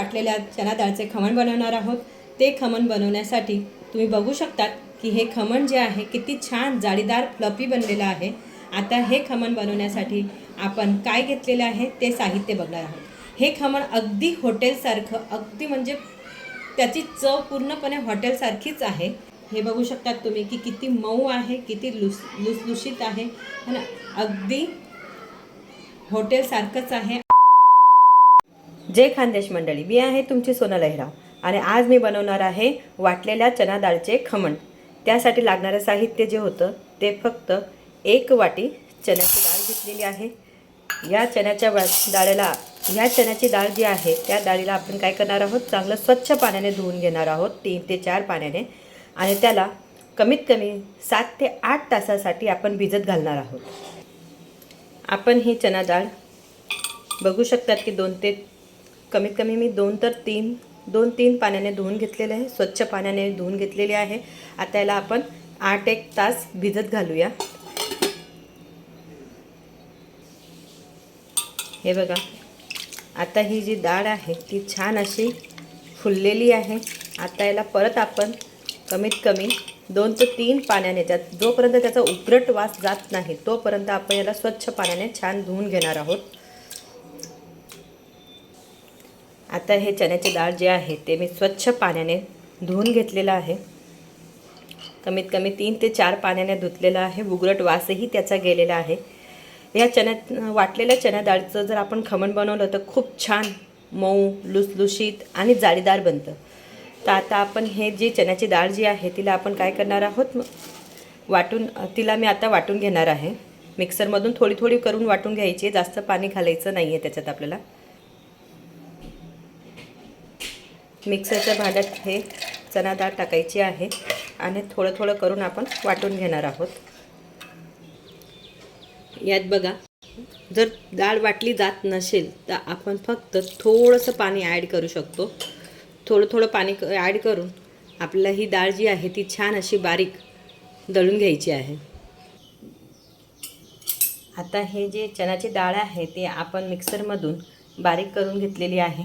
वाटलेल्या चना डाळचे खमण बनवणार आहोत। ते खमण बनवण्यासाठी तुम्ही बघू शकतात की हे खमण जे आहे किती छान जाळीदार फ्लफी बनलेलं आहे। आता हे खमण बनवण्यासाठी आपण काय घेतलेले आहे ते साहित्य बघणार आहोत। हे खमण अगदी हॉटेलसारखं, अगदी म्हणजे त्याची चव पूर्णपणे हॉटेलसारखीच आहे। हे बघू शकतात तुम्ही की किती मऊ आहे, किती लुसलुशीत आहे ना, अगदी हॉटेलसारखंच आहे। जय खानदेश मंडळी, मी आहे तुमची सोनल अहिराव आणि आज मी बनवणार आहे वाटलेल्या चना डाळचे खमण। त्यासाठी लागणारे साहित्य जे होतं ते फक्त 1 वाटी चण्याची डाळ घेतलेली आहे। या चण्याची डाळ जी आहे त्या डाळीला आपण काय करणार आहोत, चांगलं स्वच्छ पाण्याने धुवून घेणार आहोत 3 ते 4 पाण्याने, आणि त्याला कमीत कमी 7 ते 8 तासासाठी आपण भिजत घालणार आहोत। आपण ही चना डाळ बघू शकतात की कमीत कमी मी 2-3 पाण्याने धुवून घेतलेले आहे, स्वच्छ पाण्याने धुवून घेतलेले आहे। आता याला आपण 8-1 तास भिजत घालूया। हे बघा, आता ही जी डाळ आहे ती छान अशी फुललेली आहे। आता याला परत आपण कमीत कमी 2 ते 3 पाण्याने, जोपर्यंत त्याचा उकरट वास जात नाही तोपर्यंत आपण याला स्वच्छ पाण्याने छान धुवून घेणार आहोत। आता हे चण्याची डाळ जे आहे ते मी स्वच्छ पाण्याने धुवून घेतलेलं आहे। कमीत कमी 3 ते 4 पाण्याने धुतलेलं आहे, उकरट वासही त्याचा गेलेला आहे। या वाटलेल्या चना डाळीचं जर आपण खमण बनवलं तर खूप छान मऊ, लुसलुशीत आणि जाळीदार बनतं। तर आता आपण हे जी चण्याची डाळ जी आहे तिला आपण काय करणार आहोत, तिला मी आता वाटून घेणार आहे। मिक्सरमधून थोडी थोडी करून वाटून घ्यायची, जास्त पाणी घालायचं नाही आहे त्याच्यात। आपल्याला मिक्सरच्या भांड्यात हे चना डाळ टाकायची आहे आणि थोडं थोडं करून आपण वाटून घेणार आहोत। यात बघा, जर डाळ वाटली जात नसेल तर आपण फक्त थोडंसं पाणी ॲड करू शकतो। थोडं पाणी ॲड करून आपल्याला ही डाळ जी आहे ती छान अशी बारीक दळून घ्यायची आहे। आता हे जे चण्याची डाळ आहे ते आपण मिक्सरमधून बारीक करून घेतलेली आहे।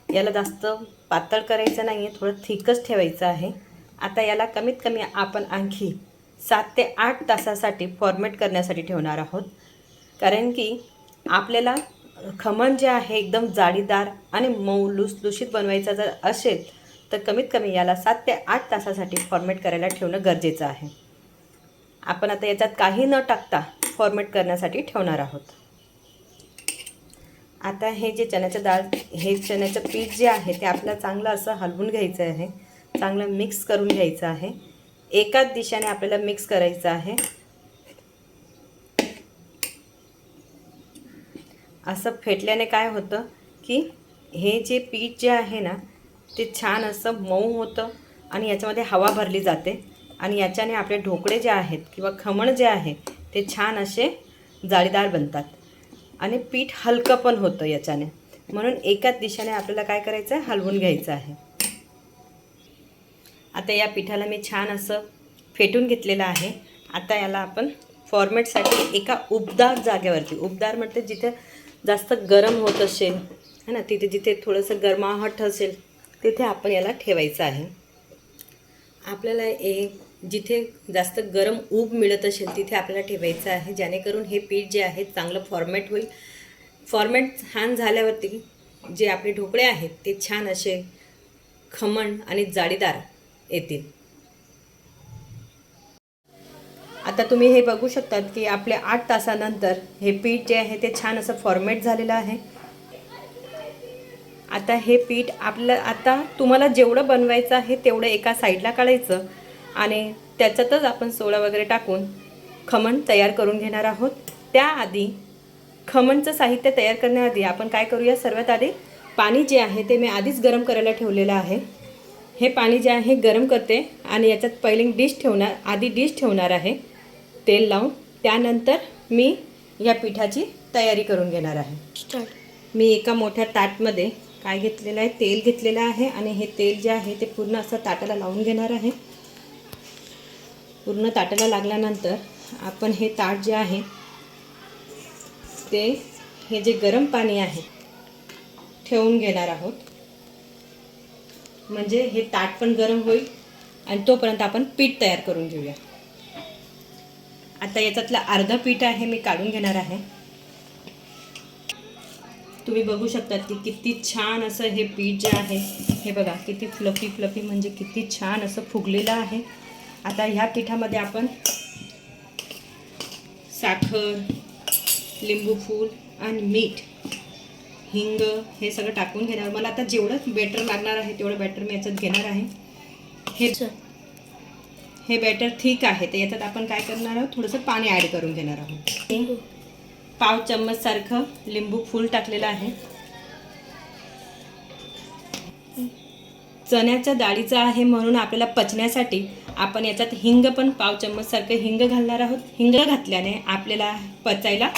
याला जास्त पातळ करायचं नाही आहे, थोडं थिकच ठेवायचं आहे। आता याला कमीत कमी आपण आणखी 7 ते 8 तासासाठी फॉर्मेट करण्यासाठी ठेवणार आहोत। कारण की आपल्याला खमण जे आहे एकदम जाळीदार आणि मऊ लुसलुशीत बनवायचा जर असेल तर कमीत कमी याला 7 ते 8 तासासाठी फॉर्मेट करायला ठेवणं गरजेचं आहे। आपण आता याच्यात काही न टाकता फॉर्मेट करण्यासाठी ठेवणार आहोत। आता हे जे चण्याचं पीठ जे आहे ते आपल्याला चांगलं असं हलवून घ्यायचं आहे, चांगलं मिक्स करून घ्यायचं आहे। एकाच दिशेने आपल्याला मिक्स करायचं आहे। असं फेटल्याने काय होतं की हे जे पीठ जे आहे ना ते छान असं मऊ होतं आणि याच्यामध्ये हवा भरली जाते आणि याच्याने आपले ढोकळे जे आहेत किंवा खमण जे आहे ते छान असे जाळीदार बनतात आणि पीठ हलकं पण होतं याच्याने। म्हणून एकाच दिशेने आपल्याला काय करायचं आहे, हलवून घ्यायचं आहे। आता या पिठाला मी छान असं फेटून घेतलेलं आहे। आता याला आपण फॉर्मेटसाठी एका उबदार जागेवरती, उबदार म्हणजे जिथे जास्त गरम होत असेल है ना, जिथे थोडंसं गरमाहट असेल तिथे आपण याला ठेवायचं आहे। आपल्याला जिथे जास्त गरम ऊब मिळत असेल तिथे आपल्याला ठेवायचं आहे, जेणेकरून हे पीठ जे आहे चांगलं फॉर्मेट होईल। फॉर्मेट छान झाल्यावरती जे आपले ढोकळे आहेत ते छान असे खमण आणि जाळीदार येतील। आता तुम्ही हे बघू शकतात की आपल्या 8 तासानंतर हे पीठ जे आहे ते छान असं फॉर्मेट झालेलं आहे। आता हे पीठ आता तुम्हाला जेवढं बनवायचं आहे तेवढं एका साईडला काढायचं आणि त्याच्यातच आपण सोडा वगैरे टाकून खमण तयार करून घेणार आहोत। त्याआधी खमणचं साहित्य तयार करण्याआधी आपण काय करूया, सर्वात आधी पाणी जे आहे ते मी आधीच गरम करायला ठेवलेलं आहे। हे पाणी जे आहे गरम करते आणि याच्यात पहिली डिश ठेवणार आहे तेल लावून। त्यानंतर मी या पिठाची तयारी करून घेणार आहे। मी एका मोठ्या ताटमध्ये काय घेतलेलं आहे, तेल घेतलेलं आहे आणि हे तेल जे आहे ते पूर्ण असं ताटाला लावून घेणार आहे। पूर्ण ताटाला लागल्यानंतर आपण हे ताट जे आहे ते हे जे गरम पाणी आहे ठेवून घेणार आहोत, म्हणजे हे ताट पण गरम होईल आणि तोपर्यंत आपण पीठ तयार करून घेऊया. आता याच्यातलं अर्ध पीठ आहे मी काढून घेणार आहे. तुम्ही बघू शकता की किती छान असं हे पीठ जे आहे हे बघा, किती फ्लफी फ्लफी म्हणजे किती छान असं फुगलेलं आहे. आता ह्या पिठामध्ये आपण साखर, लिंबू फूल आणि मीठ, हिंग हे सगळं टाकून घेणार. मला आता जेवढं बॅटर लागणार आहे तेवढं बॅटर मी याच्यात घेणार आहे. हे बॅटर ठीक आहे, तर याच्यात आपण काय करणार आहोत, थोडंसं पाणी ॲड करून घेणार आहोत. पाव चम्मच सारखं लिंबू फूल टाकलेलं आहे. चण्याच्या डाळीचं आहे म्हणून आपल्याला पचण्यासाठी आपण याच्यात हिंग पण पाव चम्मच सारखं हिंग घालणार आहोत. हिंग घातल्याने आपल्याला पचायला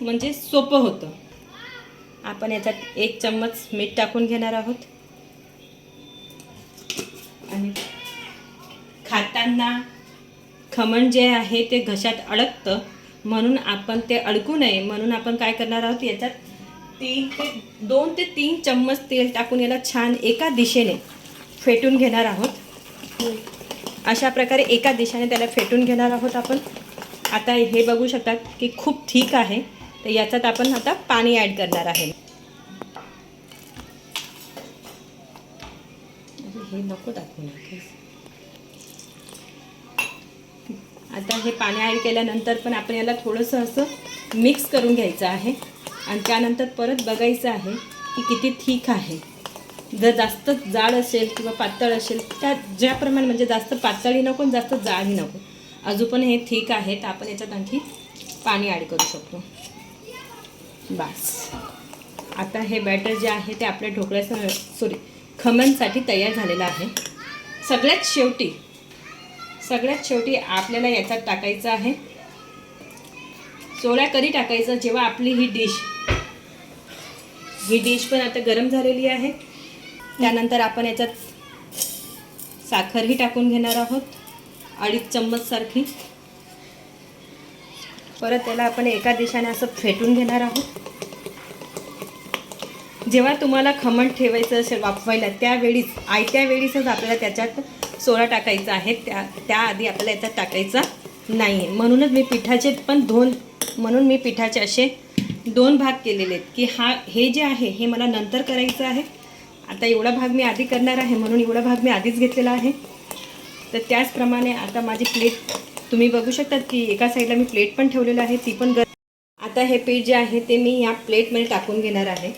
म्हणजे सोपं होतं. आपण याच्यात 1 चम्मच मीठ टाकून घेणार आहोत. आणि खाताना खमण जे आहे ते घशात अडकतं, म्हणून आपण ते अडकू नये म्हणून आपण काय करणार आहोत, याच्यात 2 ते 3 चम्मच तेल टाकून याला छान एका दिशेने फेटून घेणार आहोत. अशा प्रकारे एका दिशेने त्याला फेटून घेणार आहोत आपण. आता हे बघू शकता की खूप ठीक आहे, तर याच्यात आपण आता पाणी ॲड करणार आहे. हे नको दाखवू. आता हे पाणी ॲड केल्यानंतर पण आपण याला थोडंसं असं मिक्स करून घ्यायचं आहे आणि त्यानंतर परत बघायचं आहे की किती ठीक आहे. जर जास्त जाड असेल किंवा पातळ असेल, त्या ज्याप्रमाणे म्हणजे जास्त पातळही नको आणि जास्त जाडही नको, अजून पण हे ठीक आहे, तर आपण याच्यात आणखी पाणी ॲड करू शकतो. बस आता हे बॅटर जे आहे ते आपल्या ढोकळ्याचं खमणसाठी तयार झालेलं आहे. सगळ्यात शेवटी आपल्याला याच्यात टाकायचं आहे सोडा. कधी टाकायचं, जेव्हा आपली ही डिश पण आता गरम झालेली आहे. त्यानंतर आपण याच्यात साखरही टाकून घेणार आहोत 2.5 चम्मच सारखी. परत त्याला आपण एका दिशेने असं फेटून घेणार आहोत. जेव्हा तुम्हाला खमण ठेवायचं असेल वाफवायला, त्यावेळीच आयत्या वेळीसच आपल्याला त्याच्यात सोडा टाकायचा आहे. त्याआधी आपल्याला याच्यात टाकायचा नाही आहे. म्हणून मी पिठाचे असे 2 भाग केलेले आहेत की हे जे आहे हे मला नंतर करायचं आहे. आता एवढा भाग मी आधी करणार आहे म्हणून एवढा भाग मी आधीच घेतलेला आहे. तर त्याचप्रमाणे आता माझी प्लेट तुम्ही बघू शकता की एका साईडला मी प्लेट पण ठेवलेलं आहे, ती पण आता हे पीठ जे आहे ते मी या प्लेटमध्ये टाकून घेणार आहे.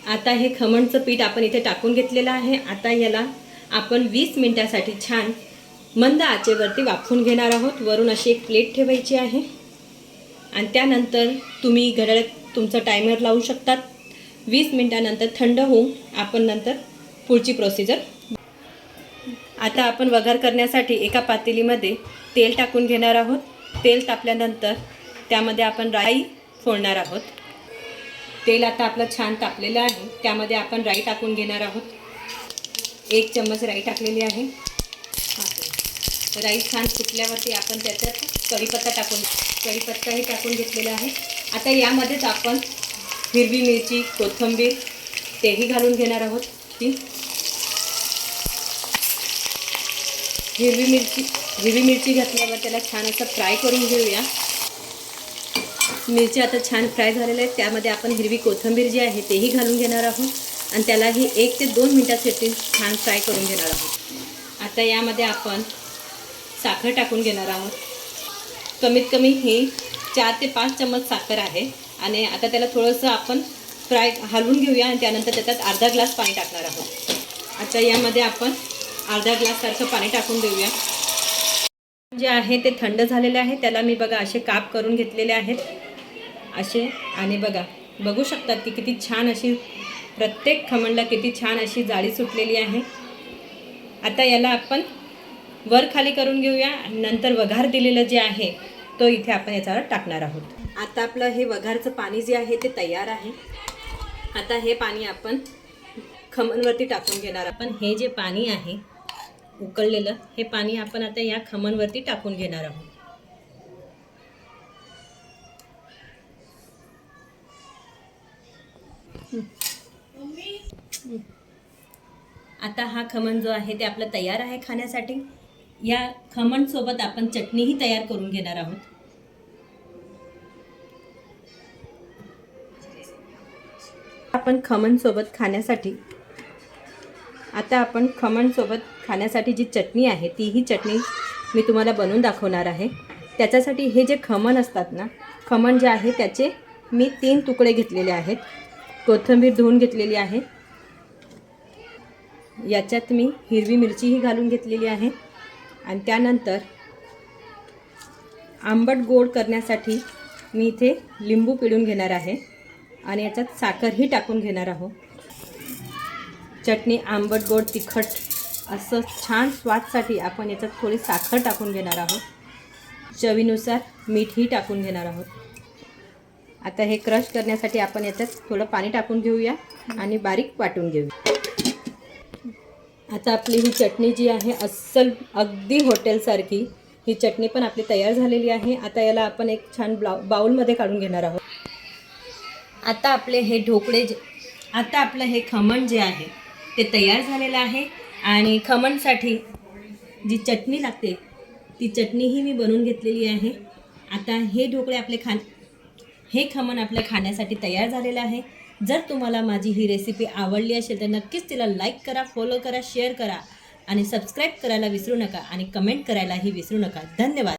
आता हे खमणचं पीठ आपण इथे टाकून घेतलेलं आहे. आता याला आपण 20 मिनिटासाठी छान मंद आचेवरती वाफवून घेणार आहोत. वरून अशी एक प्लेट ठेवायची आहे आणि त्यानंतर तुम्ही घड्याळात तुमचा टायमर लावू शकतात. 20 मिनिटानंतर थंड होऊन आपण नंतर पुढची प्रोसिजर. आता आपण वघार करण्यासाठी एका पातेलीमध्ये तेल टाकून घेणार आहोत. तेल तापल्यानंतर त्यामध्ये आपण राई फोडणार आहोत. तेल आता आपलं छान तापलेलं आहे, त्यामध्ये आपण राई टाकून घेणार आहोत. 1 चम्मच राई टाकलेली आहे. राई छान फुटल्यावरती आपण त्याच्यात कढीपत्ताही टाकून घेतलेला आहे. आता यामध्येच आपण हिरवी मिरची, कोथिंबीर तेही घालून घेणार आहोत. हिरवी मिरची घातल्यावर त्याला छान असं फ्राय करून घेऊया. मिरची आता छान फ्राय झालेल्या आहेत. त्यामध्ये आपण हिरवी कोथिंबीर जी आहे तेही घालून घेणार आहोत आणि त्यालाही 1 ते 2 मिनिटासाठी छान फ्राय करून घेणार आहोत. आता यामध्ये आपण साखर टाकून घेणार आहोत. कमीत कमी ही 4 ते 5 चम्मच साखर आहे आणि आता त्याला थोडंसं आपण हलवून घेऊया आणि त्यानंतर त्याच्यात अर्धा ग्लास पाणी टाकणार आहोत. आता यामध्ये आपण अर्धा ग्लास सारखं पाणी टाकून देऊया. जे आहे ते थंड झालेले आहे, त्याला मी बघा असे काप करून घेतलेले आहेत असे. आणि बघू शकतात की किती छान अशी प्रत्येक खमणला किती छान अशी जाळी सुटलेली आहे. आता याला आपण वर खाली करून घेऊया आणि नंतर वघार दिलेलं जे आहे तो इथे आपण याच्यावर टाकणार आहोत. आता आपलं हे वघारचं पाणी जे आहे ते तयार आहे. आता हे पाणी आपण खमणवरती टाकून घेणार. आपण हे जे पाणी आहे उकळलेलं, हे पाणी आपण आता या खमणवरती टाकून घेणार आहोत. आता हा खमण जो आहे ते आपलं तयार आहे खाण्यासाठी. या खमणसोबत आपण चटणीही तयार करून घेणार आहोत. आपण खमणसोबत खाण्यासाठी जी चटणी आहे तीही चटणी मी तुम्हाला बनवून दाखवणार आहे. त्याच्यासाठी हे जे खमण असतात ना, खमण जे आहे त्याचे मी 3 तुकडे घेतलेले आहेत. कोथिंबीर धुवून घेतलेली आहे. याच्यात मी हिरवी मिरचीही घालून घेतलेली आहे. आणि त्यानंतर आंबट गोड करण्यासाठी मी इथे लिंबू पिळून घेणार आहे आणि याच्यात साखरही टाकून घेणार आहोत. चटणी आंबट गोड तिखट असं छान स्वादसाठी आपण याच्यात थोडी साखर टाकून घेणार आहोत. चवीनुसार मीठही टाकून घेणार आहोत. आता हे क्रश करण्यासाठी आपण याच्यात थोडं पाणी टाकून घेऊया आणि बारीक वाटून घेऊया. आता आपली ही चटणी जी आहे अस्सल अगदी हॉटेलसारखी ही चटणी पण आपली तयार झालेली आहे. आता याला आपण एक छान बाउलमध्ये काढून घेणार आहोत. आता आपलं हे खमण जे आहे ते तयार झालेलं आहे. आणि खमणसाठी जी चटणी लागते ती चटणीही मी बनवून घेतलेली आहे. आता हे खमण आपल्या खाण्यासाठी तयार झालेलं आहे. जर तुम्हाला माझी ही रेसिपी आवडली असेल तर नक्कीच तिला लाईक करा, फॉलो करा, शेअर करा आणि सबस्क्राईब करायला विसरू नका आणि कमेंट करायलाही विसरू नका. धन्यवाद.